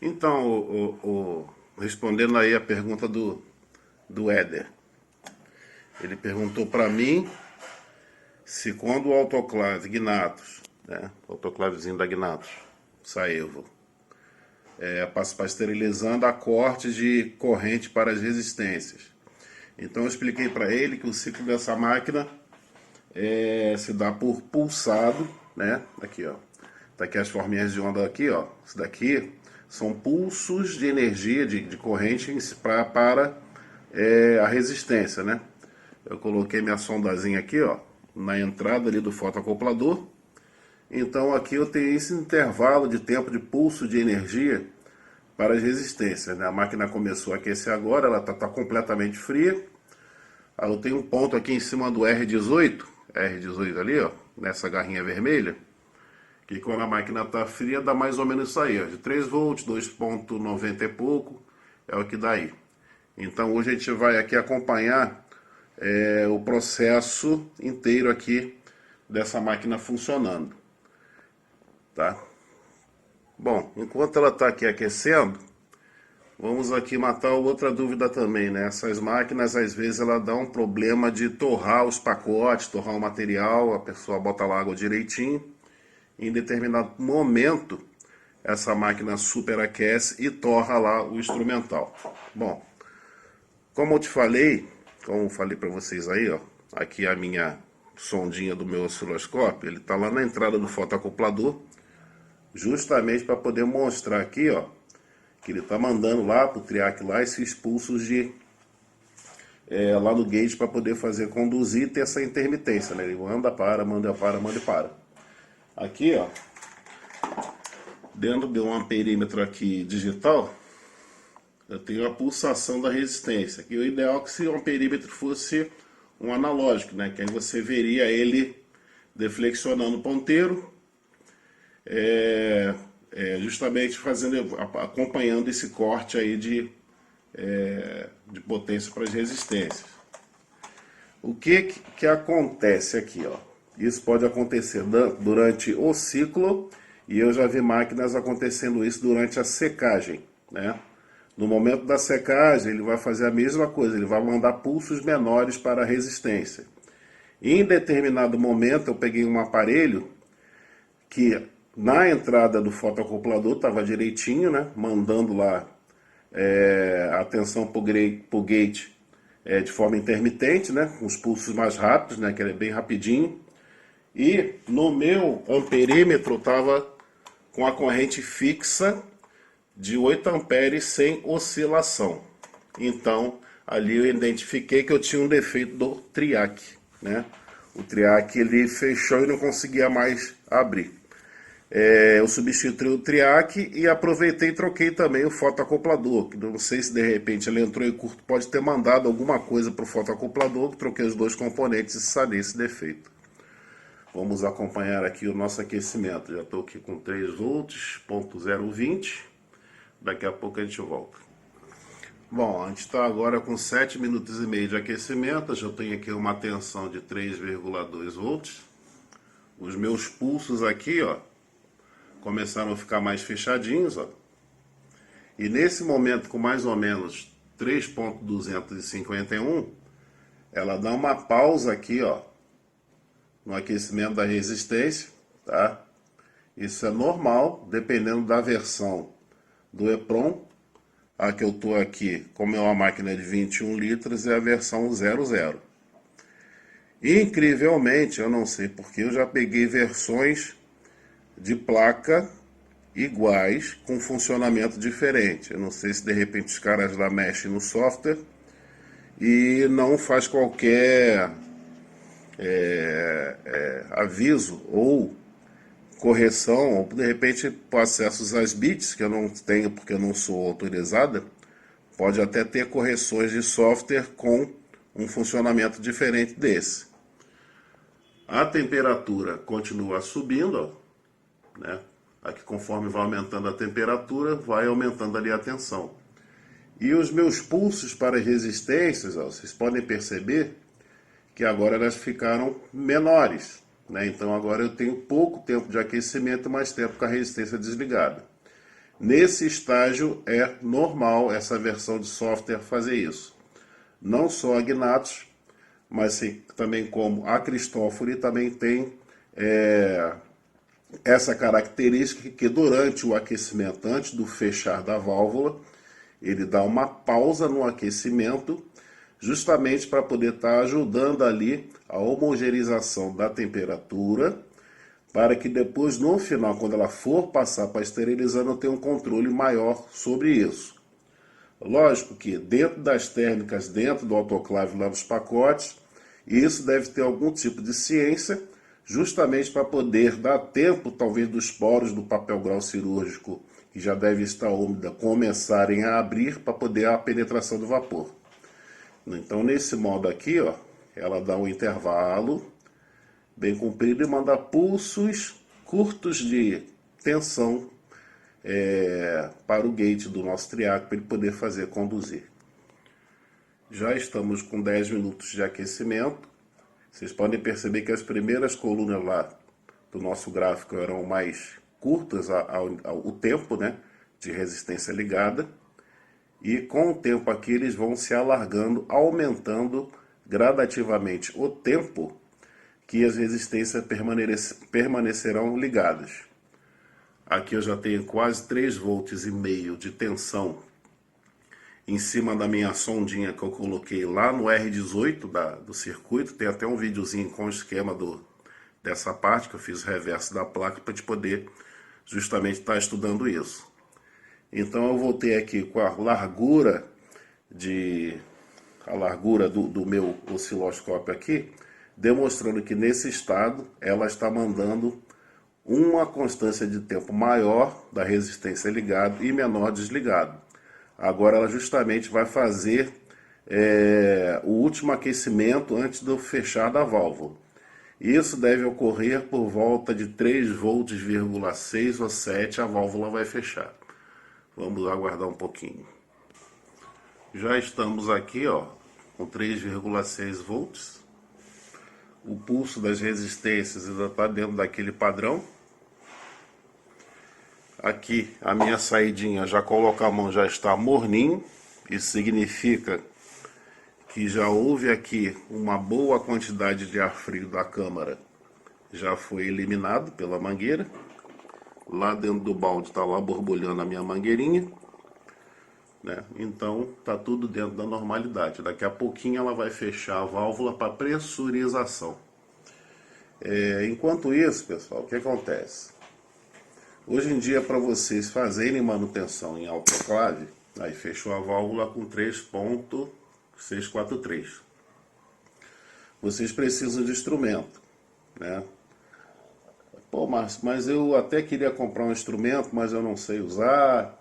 Então, respondendo aí a pergunta do Éder, ele perguntou para mim se quando o autoclave Gnatus, né, o autoclavezinho da Gnatus, Saevo, pasteurizando a corte de corrente para as resistências. Então eu expliquei para ele que o ciclo dessa máquina se dá por pulsado, né? Aqui, ó. Tá aqui as forminhas de onda aqui, ó. Isso daqui são pulsos de energia, de corrente para a resistência, né? Eu coloquei minha sondazinha aqui, ó, na entrada ali do fotoacoplador. Então aqui eu tenho esse intervalo de tempo de pulso de energia para as resistências, né? A máquina começou a aquecer agora, ela tá completamente fria. Aí eu tenho um ponto aqui em cima do R18 ali, ó, nessa garrinha vermelha, que quando a máquina está fria dá mais ou menos isso aí, ó, de 3 volts, 2,90 e pouco, é o que dá aí. Então hoje a gente vai aqui acompanhar o processo inteiro aqui dessa máquina funcionando, tá? Bom, enquanto ela está aqui aquecendo, vamos aqui matar outra dúvida também, né? Essas máquinas, às vezes, ela dá um problema de torrar os pacotes, torrar o material, a pessoa bota lá água direitinho. Em determinado momento, essa máquina superaquece e torra lá o instrumental. Bom, como eu falei para vocês aí, ó, aqui a minha sondinha do meu osciloscópio, ele está lá na entrada do fotoacoplador, justamente para poder mostrar aqui, ó, que ele está mandando lá para o triac lá esses pulsos de lá no gauge para poder fazer conduzir e ter essa intermitência, né? Ele manda, para, manda, para, manda e para. Aqui, ó, dentro de um amperímetro aqui digital, eu tenho a pulsação da resistência. Aqui o ideal é que se o amperímetro fosse um analógico, né? Que aí você veria ele deflexionando o ponteiro, justamente acompanhando esse corte aí de potência para as resistências. O que acontece aqui, ó? Isso pode acontecer durante o ciclo, e eu já vi máquinas acontecendo isso durante a secagem, né? No momento da secagem, ele vai fazer a mesma coisa, ele vai mandar pulsos menores para a resistência. Em determinado momento, eu peguei um aparelho que na entrada do fotoacoplador estava direitinho, né? Mandando lá a tensão para o gate de forma intermitente, né? Com os pulsos mais rápidos, né? Que ele é bem rapidinho. E no meu amperímetro estava com a corrente fixa de 8 amperes sem oscilação. Então, ali eu identifiquei que eu tinha um defeito do triac, né? O triac ele fechou e não conseguia mais abrir. Eu substituí o triac e aproveitei e troquei também o fotoacoplador, que não sei se de repente ele entrou em curto, pode ter mandado alguma coisa para o fotoacoplador, que troquei os dois componentes e sanei esse defeito. Vamos acompanhar aqui o nosso aquecimento. Já estou aqui com 3 volts, ponto 020. Daqui a pouco a gente volta. Bom, a gente está agora com 7 minutos e meio de aquecimento. Já tenho aqui uma tensão de 3,2 volts. Os meus pulsos aqui, ó, começaram a ficar mais fechadinhos, ó. E nesse momento, com mais ou menos 3,251, ela dá uma pausa aqui, ó, no aquecimento da resistência, tá? Isso é normal, dependendo da versão do EPROM. A que eu estou aqui, como é uma máquina de 21 litros, é a versão 00. Incrivelmente, eu não sei porque, eu já peguei versões de placa iguais, com funcionamento diferente. Eu não sei se de repente os caras lá mexem no software e não faz qualquer aviso ou correção, ou de repente acessos às bits, que eu não tenho porque eu não sou autorizada, pode até ter correções de software com um funcionamento diferente desse. A temperatura continua subindo, ó, né? Aqui conforme vai aumentando a temperatura, vai aumentando ali a tensão. E os meus pulsos para as resistências, ó, vocês podem perceber que agora elas ficaram menores, né? Então agora eu tenho pouco tempo de aquecimento e mais tempo com a resistência desligada. Nesse estágio é normal essa versão de software fazer isso. Não só a Gnatos, mas sim, também como a Cristófori também tem essa característica que durante o aquecimento, antes do fechar da válvula, ele dá uma pausa no aquecimento, justamente para poder estar ajudando ali a homogeneização da temperatura, para que depois, no final, quando ela for passar para esterilizar, eu tenha um controle maior sobre isso. Lógico que dentro das térmicas, dentro do autoclave lá dos pacotes, isso deve ter algum tipo de ciência, justamente para poder dar tempo, talvez, dos poros do papel grau cirúrgico, que já deve estar úmida, começarem a abrir para poder a penetração do vapor. Então, nesse modo aqui, ó, ela dá um intervalo bem comprido e manda pulsos curtos de tensão para o gate do nosso triaco, para ele poder conduzir. Já estamos com 10 minutos de aquecimento. Vocês podem perceber que as primeiras colunas lá do nosso gráfico eram mais curtas o tempo, né, de resistência ligada. E com o tempo aqui eles vão se alargando, aumentando gradativamente o tempo que as resistências permanecerão ligadas. Aqui eu já tenho quase 3,5 volts de tensão em cima da minha sondinha que eu coloquei lá no R18 do circuito. Tem até um videozinho com o esquema dessa parte que eu fiz o reverso da placa para te poder justamente estar estudando isso. Então eu voltei aqui com a largura do meu osciloscópio aqui, demonstrando que nesse estado ela está mandando uma constância de tempo maior da resistência ligado e menor desligado. Agora ela justamente vai fazer o último aquecimento antes do fechar da válvula. Isso deve ocorrer por volta de 3,6 volts ou 7, a válvula vai fechar. Vamos aguardar um pouquinho. Já estamos aqui, ó, com 3,6 volts. O pulso das resistências ainda está dentro daquele padrão. Aqui a minha saidinha, já colocar a mão, já está morninho. Isso significa que já houve aqui uma boa quantidade de ar frio da câmara. Já foi eliminado pela mangueira. Lá dentro do balde está lá borbulhando a minha mangueirinha, né? Então está tudo dentro da normalidade. Daqui a pouquinho ela vai fechar a válvula para pressurização. Enquanto isso, pessoal, o que acontece? Hoje em dia, para vocês fazerem manutenção em autoclave, aí fechou a válvula com 3.643. Vocês precisam de instrumento, né? Pô, mas eu até queria comprar um instrumento, mas eu não sei usar,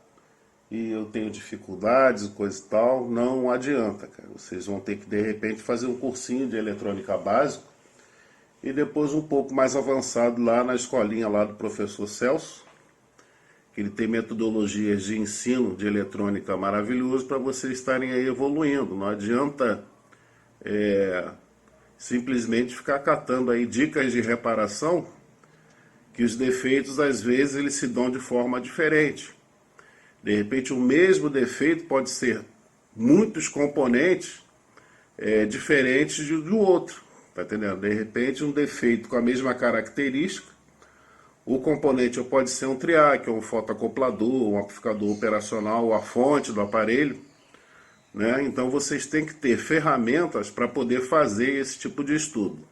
e eu tenho dificuldades, coisa e tal. Não adianta, cara. Vocês vão ter que, de repente, fazer um cursinho de eletrônica básico, e depois um pouco mais avançado lá na escolinha lá do professor Celso, que ele tem metodologias de ensino de eletrônica maravilhoso para vocês estarem aí evoluindo. Não adianta simplesmente ficar catando aí dicas de reparação, que os defeitos às vezes eles se dão de forma diferente. De repente o mesmo defeito pode ser muitos componentes diferentes do outro, tá entendendo? De repente um defeito com a mesma característica, o componente pode ser um triac, um fotoacoplador, um amplificador operacional, a fonte do aparelho, né? Então vocês têm que ter ferramentas para poder fazer esse tipo de estudo.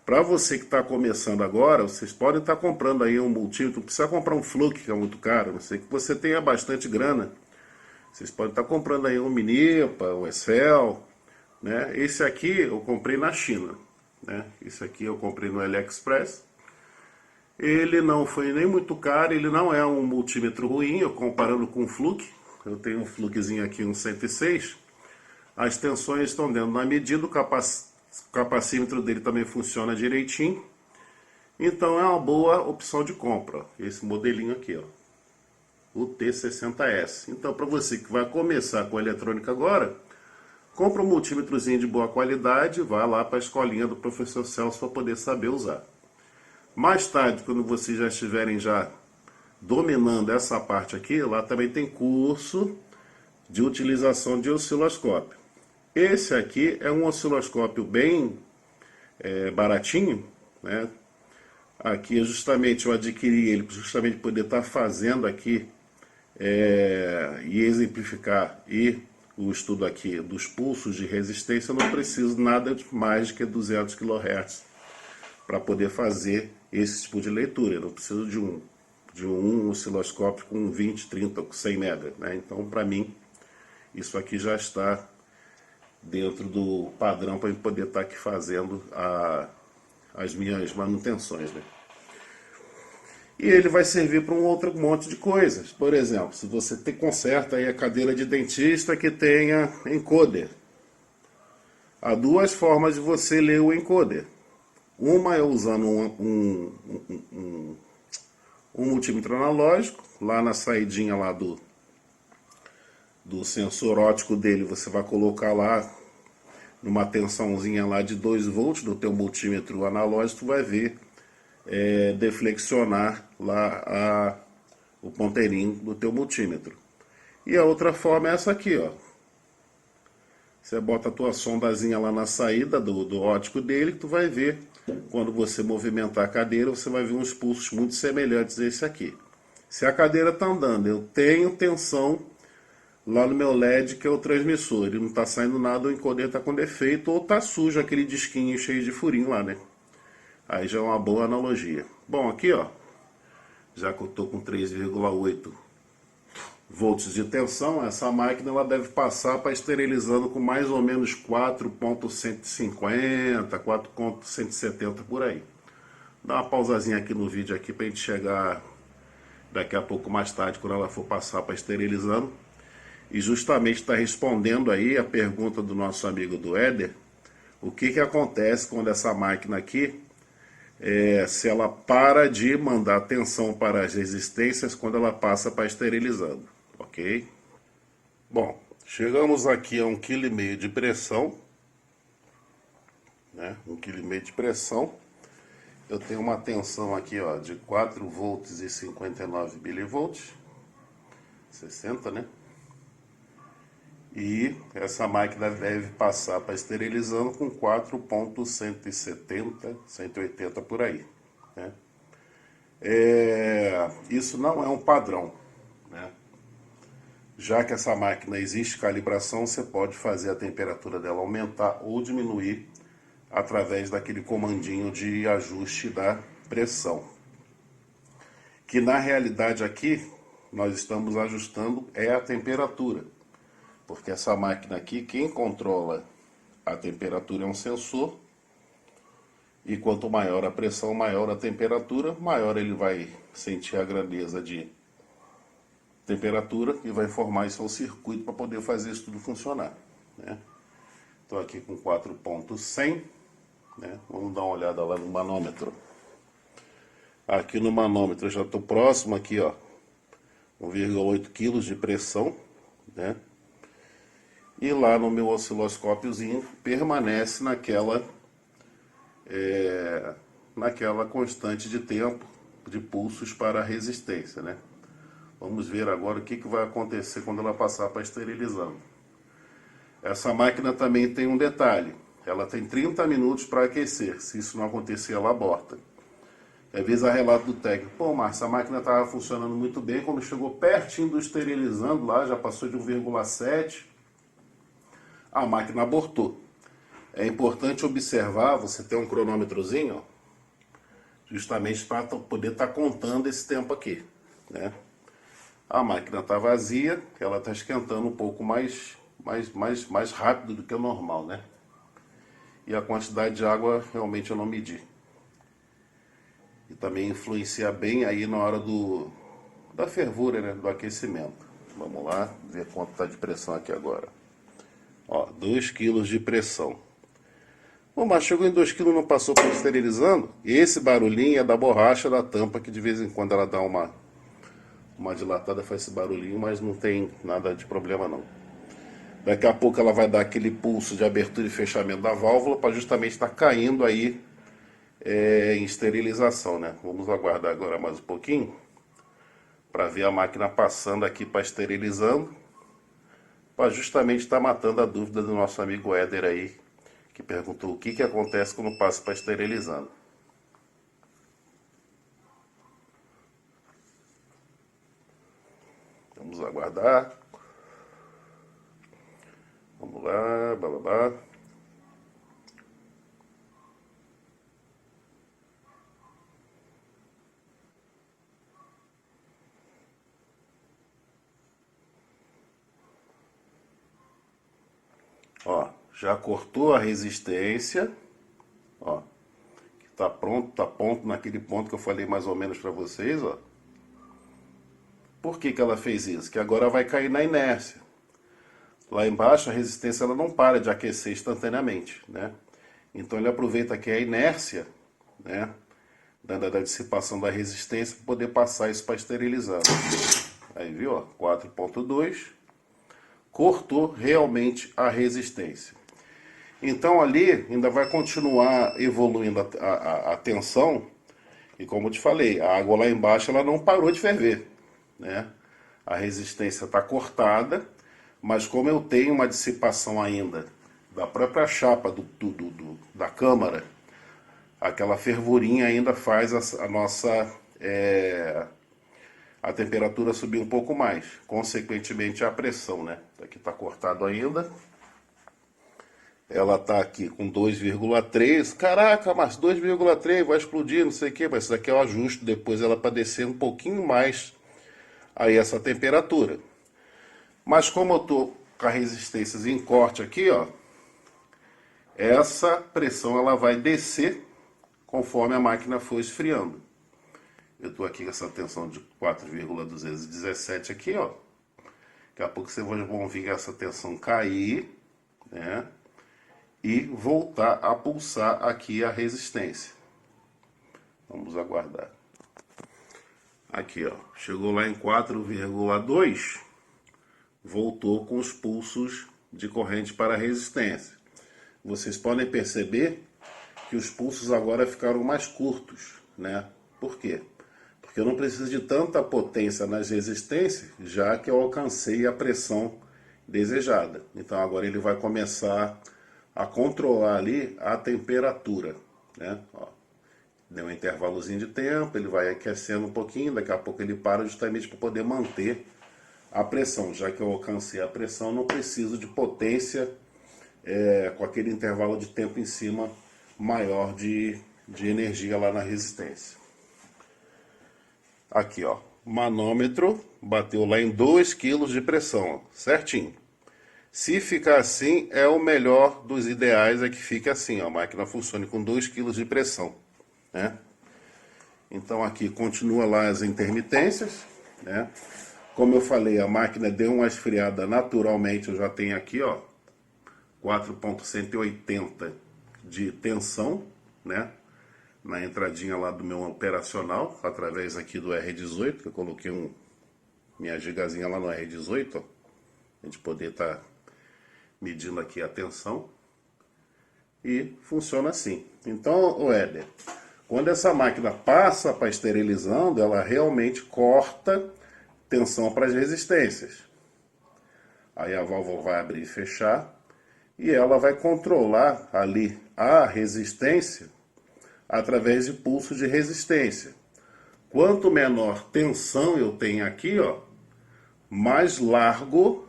Para você que está começando agora, vocês podem estar comprando aí um multímetro, não precisa comprar um Fluke, que é muito caro, não sei que você tenha bastante grana. Vocês podem estar comprando aí um Minipa, um Excel, né? Esse aqui eu comprei na China, né? Esse aqui eu comprei no AliExpress. Ele não foi nem muito caro, ele não é um multímetro ruim, eu comparando com o Fluke. Eu tenho um Flukezinho aqui, um 106. As tensões estão dentro da medida, o capacímetro dele também funciona direitinho. Então é uma boa opção de compra, esse modelinho aqui, ó, o T60S. Então para você que vai começar com a eletrônica agora, compra um multímetrozinho de boa qualidade e vá lá para a escolinha do professor Celso para poder saber usar. Mais tarde, quando vocês já estiverem já dominando essa parte aqui, lá também tem curso de utilização de osciloscópio. Esse aqui é um osciloscópio bem baratinho, né? Aqui justamente eu adquiri ele justamente poder estar fazendo aqui e exemplificar o estudo aqui dos pulsos de resistência. Eu não preciso nada mais do que 200 kHz para poder fazer esse tipo de leitura. Eu não preciso de um osciloscópio com 20, 30, com 100 MHz, né? Então, para mim, isso aqui já está dentro do padrão para eu poder estar aqui fazendo as minhas manutenções, né? E ele vai servir para um outro monte de coisas. Por exemplo, se você conserta aí a cadeira de dentista que tenha encoder. Há duas formas de você ler o encoder. Uma é usando um multímetro analógico. Lá na saidinha lá do sensor óptico dele, você vai colocar lá numa tensãozinha lá de 2 volts do teu multímetro analógico, tu vai ver deflexionar lá o ponteirinho do teu multímetro. E a outra forma é essa aqui, ó. Você bota a tua sondazinha lá na saída do óptico dele, que tu vai ver, quando você movimentar a cadeira, você vai ver uns pulsos muito semelhantes a esse aqui. Se a cadeira está andando, eu tenho tensão lá no meu LED, que é o transmissor, ele não está saindo nada, o encoder está com defeito, ou está sujo aquele disquinho cheio de furinho lá, né? Aí já é uma boa analogia. Bom, aqui ó, já que eu estou com 3,8 volts de tensão, essa máquina ela deve passar para esterilizando com mais ou menos 4.150, 4.170 por aí. Dá uma pausazinha aqui no vídeo aqui para a gente chegar daqui a pouco mais tarde, quando ela for passar para esterilizando. E justamente está respondendo aí a pergunta do nosso amigo do Éder, o que acontece quando essa máquina aqui, se ela para de mandar tensão para as resistências quando ela passa para esterilizando, ok? Bom, chegamos aqui a 1,5 kg de pressão, né? 1,5 kg de pressão. Eu tenho uma tensão aqui, ó, de 4 volts e 59 milivolts, 60, né? E essa máquina deve passar para esterilizando com 4.170, 180 por aí, né? Isso não é um padrão, né? Já que essa máquina existe calibração, você pode fazer a temperatura dela aumentar ou diminuir através daquele comandinho de ajuste da pressão. Que na realidade aqui, nós estamos ajustando a temperatura. Porque essa máquina aqui, quem controla a temperatura é um sensor. E quanto maior a pressão, maior a temperatura, maior ele vai sentir a grandeza de temperatura e vai formar esse circuito para poder fazer isso tudo funcionar, né? Estou aqui com 4.100, né? Vamos dar uma olhada lá no manômetro. Aqui no manômetro eu já estou próximo aqui, ó, 1,8 kg de pressão, né? E lá no meu osciloscópiozinho permanece naquela constante de tempo de pulsos para a resistência, né? Vamos ver agora o que vai acontecer quando ela passar para esterilizando. Essa máquina também tem um detalhe. Ela tem 30 minutos para aquecer. Se isso não acontecer, ela aborta. Às vezes a relato do técnico, pô, Márcio, a máquina estava funcionando muito bem, quando chegou pertinho do esterilizando lá, já passou de 1,7, a máquina abortou. É importante observar, você tem um cronômetrozinho, ó, justamente para poder estar contando esse tempo aqui, né? A máquina está vazia, ela está esquentando um pouco mais rápido do que o normal, né? E a quantidade de água realmente eu não medi. E também influencia bem aí na hora da fervura, né? Do aquecimento. Vamos lá, ver quanto está de pressão aqui agora. Ó, 2 kg de pressão. Bom, mas chegou em 2 kg, não passou por esterilizando. Esse barulhinho é da borracha da tampa, que de vez em quando ela dá uma dilatada, faz esse barulhinho, mas não tem nada de problema não. Daqui a pouco ela vai dar aquele pulso de abertura e fechamento da válvula para justamente estar caindo aí em esterilização, né? Vamos aguardar agora mais um pouquinho para ver a máquina passando aqui para esterilizando, para justamente estar matando a dúvida do nosso amigo Éder aí, que perguntou o que acontece quando passa para esterilizando. Vamos aguardar. Vamos lá, blá blá blá. Ó, já cortou a resistência. Ó, que tá pronto naquele ponto que eu falei mais ou menos para vocês, ó. Por que ela fez isso? Que agora vai cair na inércia. Lá embaixo a resistência ela não para de aquecer instantaneamente, né? Então ele aproveita aqui a inércia, né, da dissipação da resistência para poder passar isso para esterilizar. Aí viu, ó, 4.2, cortou realmente a resistência. Então ali ainda vai continuar evoluindo a tensão, e como eu te falei, a água lá embaixo ela não parou de ferver, né? A resistência está cortada, mas como eu tenho uma dissipação ainda da própria chapa da câmara, aquela fervurinha ainda faz a nossa a temperatura subir um pouco mais, consequentemente a pressão, né? Aqui está cortado ainda. Ela está aqui com 2,3. Caraca, mas 2,3 vai explodir, não sei o que, mas isso aqui é o ajuste depois ela para descer um pouquinho mais aí essa temperatura. Mas como eu estou com a resistência em corte aqui, ó, essa pressão ela vai descer conforme a máquina for esfriando. Eu estou aqui com essa tensão de 4,217 aqui, ó. Daqui a pouco vocês vão ver essa tensão cair, né? E voltar a pulsar aqui a resistência. Vamos aguardar. Aqui, ó, chegou lá em 4,2, voltou com os pulsos de corrente para resistência. Vocês podem perceber que os pulsos agora ficaram mais curtos, né? Por quê? Porque eu não preciso de tanta potência nas resistências, já que eu alcancei a pressão desejada. Então agora ele vai começar a controlar ali a temperatura, né? Ó, deu um intervalozinho de tempo, ele vai aquecendo um pouquinho, daqui a pouco ele para justamente para poder manter a pressão. Já que eu alcancei a pressão, não preciso de potência com aquele intervalo de tempo em cima maior de energia lá na resistência. Aqui, ó, manômetro bateu lá em 2 kg de pressão, ó, certinho. Se ficar assim, é o melhor dos ideais, é que fique assim, ó, a máquina funcione com 2 kg de pressão, né? Então aqui continua lá as intermitências, né? Como eu falei, a máquina deu uma esfriada naturalmente, eu já tenho aqui, ó, 4.180 de tensão, né? Na entradinha lá do meu operacional, através aqui do R18, que eu coloquei minha gigazinha lá no R18, ó, a gente poder estar medindo aqui a tensão, e funciona assim. Então, Éder, quando essa máquina passa para esterilizando, ela realmente corta tensão para as resistências. Aí a válvula vai abrir e fechar, e ela vai controlar ali a resistência através de pulsos de resistência. Quanto menor tensão eu tenho aqui, ó, mais largo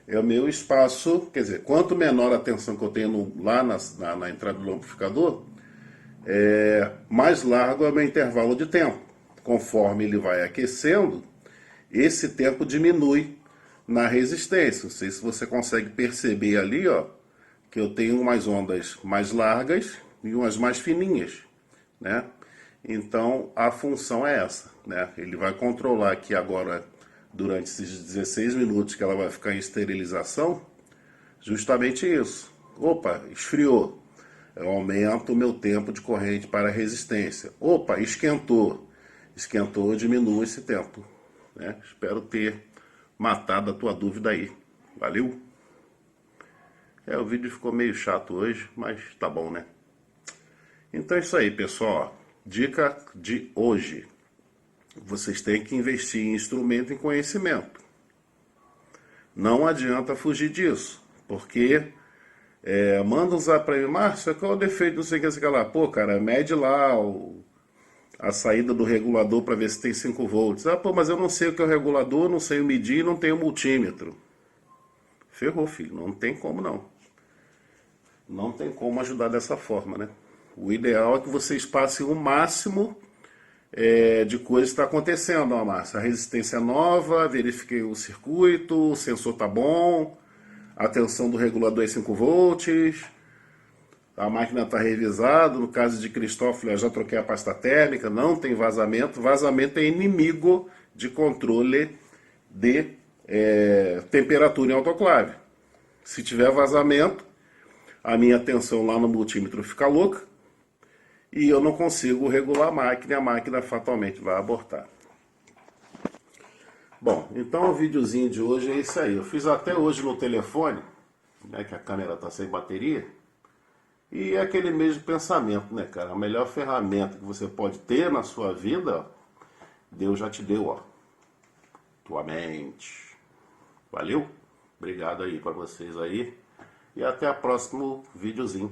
é o meu espaço, quer dizer, quanto menor a tensão que eu tenho lá na entrada do amplificador, mais largo é o meu intervalo de tempo. Conforme ele vai aquecendo, esse tempo diminui na resistência. Não sei se você consegue perceber ali, ó, que eu tenho umas ondas mais largas e umas mais fininhas, né? Então a função é essa, né? Ele vai controlar aqui agora, durante esses 16 minutos que ela vai ficar em esterilização, justamente isso. Opa, esfriou. Eu aumento o meu tempo de corrente para resistência. Opa, esquentou. Esquentou, diminui esse tempo, né? Espero ter matado a tua dúvida aí. Valeu? O vídeo ficou meio chato hoje, mas tá bom, né? Então é isso aí, pessoal. Dica de hoje. vocês têm que investir em instrumento e em conhecimento. Não adianta fugir disso, porque manda usar para mim, Márcio, qual é o defeito, não sei o que, sei lá. Pô, cara, mede lá a saída do regulador para ver se tem 5 volts. Ah, pô, mas eu não sei o que é o regulador, não sei o medir, não tenho multímetro. Ferrou, filho, não tem como não. Não tem como ajudar dessa forma, né? O ideal é que vocês passem o máximo de coisas que está acontecendo, ó, Márcio. A resistência é nova, verifiquei o circuito, o sensor tá bom, a tensão do regulador é 5 volts, a máquina está revisada, no caso de Cristófilo eu já troquei a pasta térmica, não tem vazamento. Vazamento é inimigo de controle de temperatura em autoclave. Se tiver vazamento, a minha tensão lá no multímetro fica louca e eu não consigo regular a máquina e a máquina fatalmente vai abortar. Bom, então o videozinho de hoje é isso aí. Eu fiz até hoje no telefone, né, que a câmera está sem bateria, e é aquele mesmo pensamento, né, cara? A melhor ferramenta que você pode ter na sua vida, Deus já te deu, ó. Tua mente. Valeu? Obrigado aí para vocês aí. E até o próximo videozinho.